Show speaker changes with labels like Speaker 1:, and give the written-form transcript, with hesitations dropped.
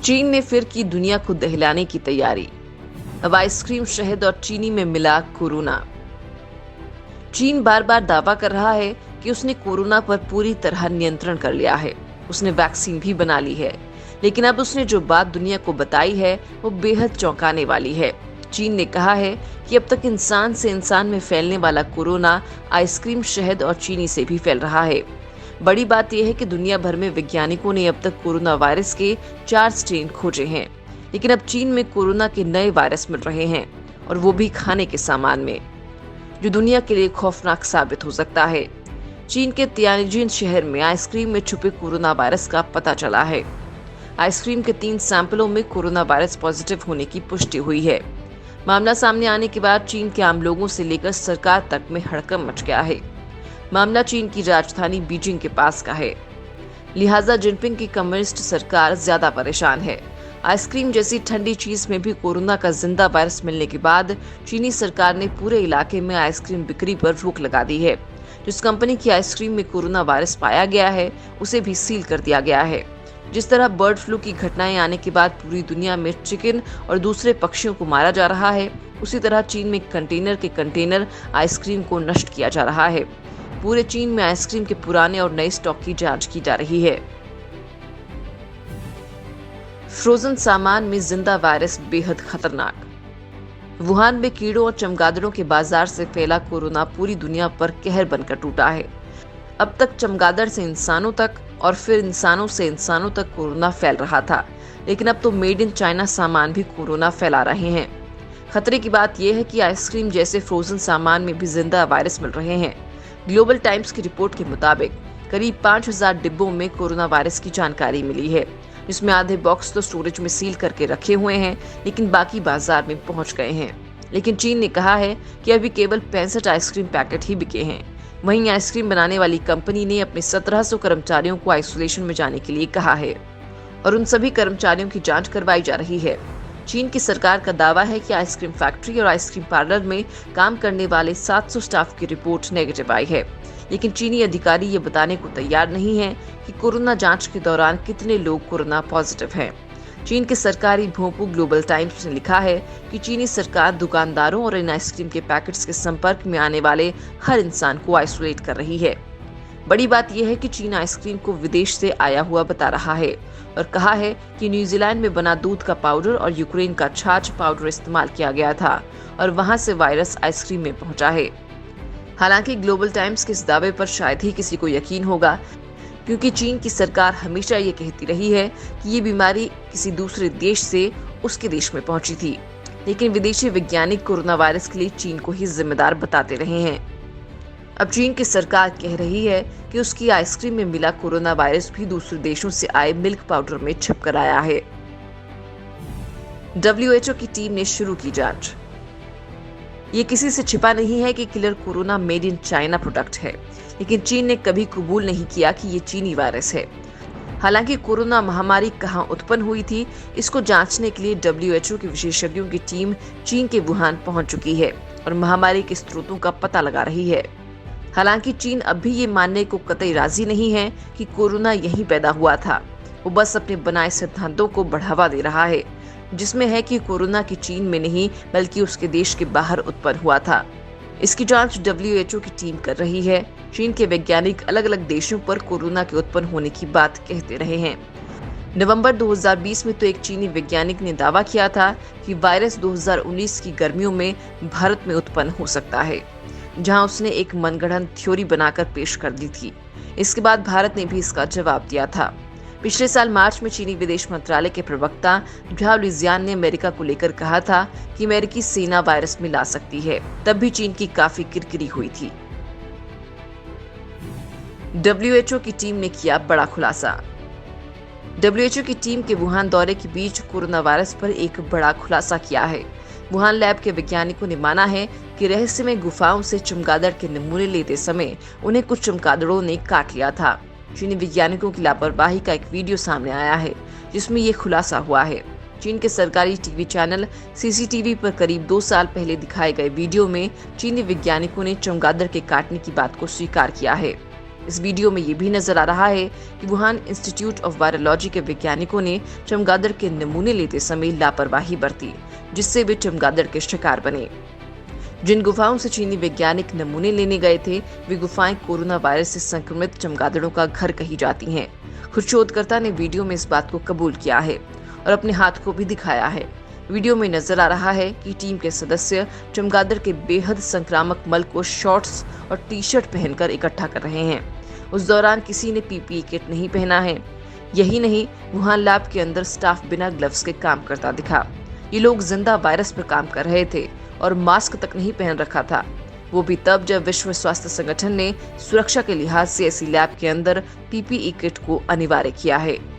Speaker 1: चीन ने फिर की दुनिया को दहलाने की तैयारी। अब आइसक्रीम, शहद और चीनी में मिला कोरोना। चीन बार बार दावा कर रहा है कि उसने कोरोना पर पूरी तरह नियंत्रण कर लिया है। उसने वैक्सीन भी बना ली है, लेकिन अब उसने जो बात दुनिया को बताई है वो बेहद चौंकाने वाली है। चीन ने कहा है कि अब तक इंसान से इंसान में फैलने वाला कोरोना आइसक्रीम, शहद और चीनी से भी फैल रहा है। बड़ी बात यह है कि दुनिया भर में वैज्ञानिकों ने अब तक कोरोना वायरस के 4 स्ट्रेन खोजे हैं, लेकिन अब चीन में कोरोना के नए वायरस मिल रहे हैं, और वो भी खाने के सामान में, जो दुनिया के लिए खौफनाक साबित हो सकता है। चीन के तियानजिन शहर में आइसक्रीम में छुपे कोरोना वायरस का पता चला है। आइसक्रीम के 3 सैंपलों में कोरोना वायरस पॉजिटिव होने की पुष्टि हुई है। मामला सामने आने के बाद चीन के आम लोगों से लेकर सरकार तक में हड़कंप मच गया है। मामला चीन की राजधानी बीजिंग के पास का है, लिहाजा जिनपिंग की कम्युनिस्ट सरकार ज्यादा परेशान है। आइसक्रीम जैसी ठंडी चीज में भी कोरोना का जिंदा वायरस मिलने के बाद चीनी सरकार ने पूरे इलाके में आइसक्रीम बिक्री पर रोक लगा दी है। जिस कंपनी की आइसक्रीम में कोरोना वायरस पाया गया है उसे भी सील कर दिया गया है। जिस तरह बर्ड फ्लू की घटनाएं आने के बाद पूरी दुनिया में चिकन और दूसरे पक्षियों को मारा जा रहा है, उसी तरह चीन में कंटेनर के कंटेनर आइसक्रीम को नष्ट किया जा रहा है। पूरे चीन में आइसक्रीम के पुराने और नए स्टॉक की जांच की जा रही है। फ्रोजन सामान में जिंदा वायरस बेहद खतरनाक। वुहान में कीड़ों और चमगादड़ों के बाजार से फैला कोरोना पूरी दुनिया पर कहर बनकर टूटा है। अब तक चमगादड़ से इंसानों तक और फिर इंसानों से इंसानों तक कोरोना फैल रहा था, लेकिन अब तो मेड इन चाइना सामान भी कोरोना फैला रहे हैं। खतरे की बात यह है कि आइसक्रीम जैसे फ्रोजन सामान में भी जिंदा वायरस मिल रहे हैं। ग्लोबल टाइम्स की रिपोर्ट के मुताबिक करीब 5000 डिब्बों में कोरोना वायरस की जानकारी मिली है, जिसमें आधे बॉक्स तो स्टोरेज में सील करके रखे हुए हैं, लेकिन बाकी बाजार में पहुंच गए हैं। लेकिन चीन ने कहा है कि अभी केवल 65 आइसक्रीम पैकेट ही बिके हैं। वहीं आइसक्रीम बनाने वाली कंपनी ने अपने 1700 कर्मचारियों को आइसोलेशन में जाने के लिए कहा है और उन सभी कर्मचारियों की जांच करवाई जा रही है। चीन की सरकार का दावा है कि आइसक्रीम फैक्ट्री और आइसक्रीम पार्लर में काम करने वाले 700 स्टाफ की रिपोर्ट नेगेटिव आई है, लेकिन चीनी अधिकारी ये बताने को तैयार नहीं है कि कोरोना जांच के दौरान कितने लोग कोरोना पॉजिटिव हैं। चीन के सरकारी भोंपू ग्लोबल टाइम्स ने लिखा है कि चीनी सरकार दुकानदारों और इन आइसक्रीम के पैकेट्स के संपर्क में आने वाले हर इंसान को आइसोलेट कर रही है। बड़ी बात यह है कि चीन आइसक्रीम को विदेश से आया हुआ बता रहा है और कहा है कि न्यूजीलैंड में बना दूध का पाउडर और यूक्रेन का छाछ पाउडर इस्तेमाल किया गया था और वहां से वायरस आइसक्रीम में पहुंचा है। हालांकि ग्लोबल टाइम्स के इस दावे पर शायद ही किसी को यकीन होगा, क्योंकि चीन की सरकार हमेशा ये कहती रही है कि ये बीमारी किसी दूसरे देश से उसके देश में पहुंची थी, लेकिन विदेशी वैज्ञानिक कोरोना वायरस के लिए चीन को ही जिम्मेदार बताते रहे हैं। अब चीन की सरकार कह रही है कि उसकी आइसक्रीम में मिला कोरोना वायरस भी दूसरे देशों से आए मिल्क पाउडर में छिप कर आया है। WHO की टीम ने शुरू की जांच। ये किसी से छिपा नहीं है कि killer corona made in China product है, लेकिन चीन ने कभी कबूल नहीं किया कि ये चीनी वायरस है। हालांकि कोरोना महामारी कहां उत्पन्न हुई थी, इसको जांचने के लिए WHO के विशेषज्ञों की टीम चीन के वुहान पहुंच चुकी है और महामारी के स्रोतों का पता लगा रही है। हालांकि चीन अब भी ये मानने को कतई राजी नहीं है कि कोरोना यहीं पैदा हुआ था। वो बस अपने बनाए सिद्धांतों को बढ़ावा दे रहा है, जिसमें है कि कोरोना की चीन में नहीं बल्कि उसके देश के बाहर उत्पन्न हुआ था। इसकी जांच WHO की टीम कर रही है। चीन के वैज्ञानिक अलग अलग देशों पर कोरोना के उत्पन्न होने की बात कहते रहे हैं। नवंबर 2020 में तो एक चीनी वैज्ञानिक ने दावा किया था कि वायरस 2019 की गर्मियों में भारत में उत्पन्न हो सकता है, जहां उसने एक मनगढ़ंत थ्योरी बनाकर पेश कर दी थी। इसके बाद भारत ने भी इसका जवाब दिया था। पिछले साल मार्च में चीनी विदेश मंत्रालय के प्रवक्ता झाओ लिजियान ने अमेरिका को लेकर कहा था कि अमेरिकी सेना वायरस में ला सकती है। तब भी चीन की काफी किरकिरी हुई थी। WHO की टीम ने किया बड़ा खुलासा। WHO की टीम के वुहान दौरे के बीच कोरोना वायरस पर एक बड़ा खुलासा किया है। वुहान लैब के वैज्ञानिकों ने माना है कि रहस्यमय गुफाओं से चमगादड़ के नमूने लेते समय उन्हें कुछ चमगादड़ों ने काट लिया था। चीनी वैज्ञानिकों की लापरवाही का एक वीडियो सामने आया है, जिसमें ये खुलासा हुआ है। चीन के सरकारी टीवी चैनल CCTV पर करीब 2 साल पहले दिखाए गए वीडियो में चीनी वैज्ञानिकों ने चमगादड़ के काटने की बात को स्वीकार किया है। इस वीडियो में ये भी नजर आ रहा है कि वुहान इंस्टीट्यूट ऑफ वायरोलॉजी के वैज्ञानिकों ने चमगादड़ के नमूने लेते समय लापरवाही बरती, जिससे वे चमगादड़ के शिकार बने। जिन गुफाओं से चीनी वैज्ञानिक नमूने लेने गए थे, वे गुफाएं कोरोना वायरस से संक्रमित चमगादड़ों का घर कही जाती हैं। खुद शोधकर्ता ने वीडियो में इस बात को कबूल किया है और अपने हाथ को भी दिखाया है। वीडियो में नजर आ रहा है कि टीम के सदस्य चमगादड़ के बेहद संक्रामक मल को शॉर्ट्स और टी-शर्ट पहनकर इकट्ठा कर रहे हैं। उस दौरान किसी ने पीपीई किट नहीं पहना है। यही नहीं, वुहान लैब के अंदर स्टाफ बिना ग्लव्स के काम करता दिखा। ये लोग जिंदा वायरस पर काम कर रहे थे और मास्क तक नहीं पहन रखा था, वो भी तब जब विश्व स्वास्थ्य संगठन ने सुरक्षा के लिहाज से ऐसी लैब के अंदर पीपीई किट को अनिवार्य किया है।